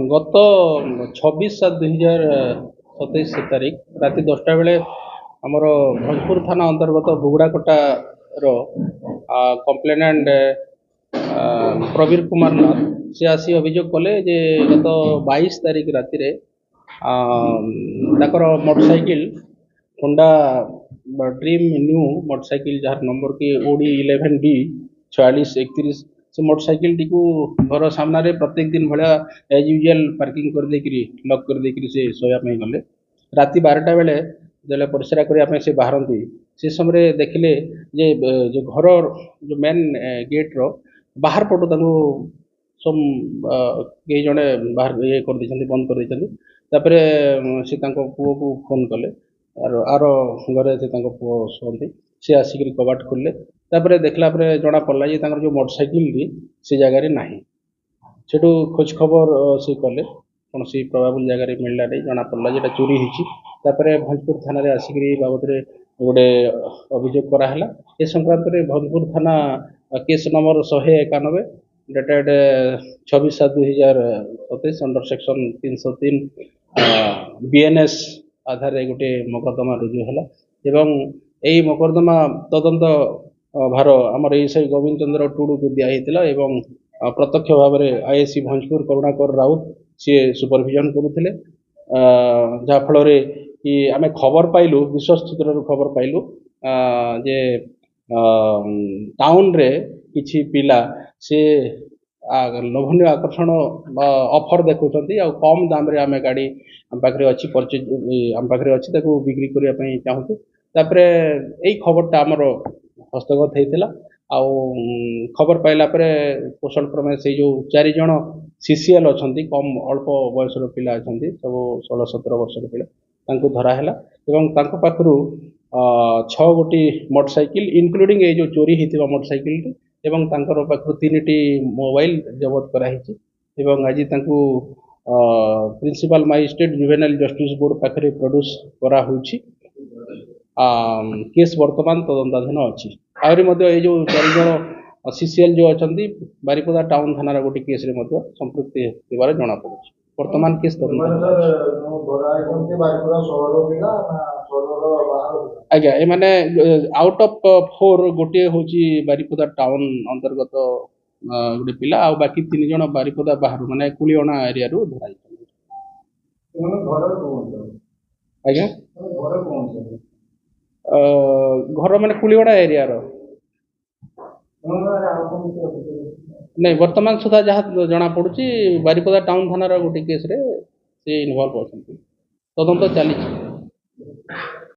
गत 26/7/2027 तारीख राति 10टा बेले आमर भोजपुर थाना अंतर्गत बुगड़ाकोटार कंप्लेनेंट प्रवीर कुमार नाथ से आसी अभियोग कले जे गत 22 तारीख राति motorcycle Honda dream new motorcycle jar number की ओडी 11D 4631 से मोटरसाइकिल टी घर सामने प्रत्येक दिन भाया एज यूजुअल पार्किंग कर देकरी लॉक कर देकरी से सोया गले राति 12टा बेले जब परिश्रा करने से बाहरती से समय देखिले जे जो घर जो मेन गेट रो बाहर पटू सब कई जड़े बाहर ये कर बंद कर से पुओ को फोन कले आर घरे से पुओ शुंती सी आसिक कबाट खोलिले देखला जना पड़ा जे जो मोटरसाइकिल से जगार ना से खोज खबर से कले कौन सी प्रभावल जगह मिलला नहीं जना पड़ा जेटा चोरी होती भोजपुर थाना आसिक बाबद गोटे अभियोग कराला ए संक्रांत भोजपुर थाना case number 191 dated 26/7/2027 under section 303 BNS आधार गोटे मोकद्दमा रुजु है यही मोकद्दमा तदंत भार आमर एएसआई गोविंद चंद्र टुडू को दिया एवं प्रत्यक्ष भाव में आईएससी भोजपुर करुणाकर राउत सी सुपरविजन करुले जहाँफल कि आम खबर पाइलु विश्वास सूत्र खबर पाइलु जे टाउन रे किछि पिला से लोभनीय आकर्षण ऑफर देखुं कम दाम रे आम गाड़ी आम पाखे अच्छी परचेज आम पाखे अच्छी बिक्री करने चाहूँ यही खबरटा आमर हस्तगत होता खबर पाइला पोषण क्रमे से जो 4 जन CCL अच्छा कम अल्प बयसर पिला अच्छा सब 16-17 वर्षर पिला धराला पाखु 6 गोटी मोटरसाइकिल इनक्लूडिंग ये जो चोरी होता मोटरसाइकिल एवं पाखु 3टी मोबाइल जबत कराई आज principal magistrate juvenile justice board पाखे प्रोड्यूस करा केस वर्तमान तदंताधीन अच्छी आहरी ये जो 4 जन CCL जो अच्छा बारिपदा टाउन थाना गोटे केस संपृक्ति जना पड़े वर्तमान केस आज्ञा ये माने आउट ऑफ 4 गोटे हूँ बारिपदा टाउन अंतर्गत गोटे पिला आ बाकी 3 जन बारिपदा बाहर माने कुलियणा एरिया रू धराई आज्ञा घर माने कुलियणा एरिया रो नहीं वर्तमान सुधा जहाँ जना पड़ी बारिपदा टाउन थाना गोटे केस रे से इनवॉल्व अच्छा तदंत चली।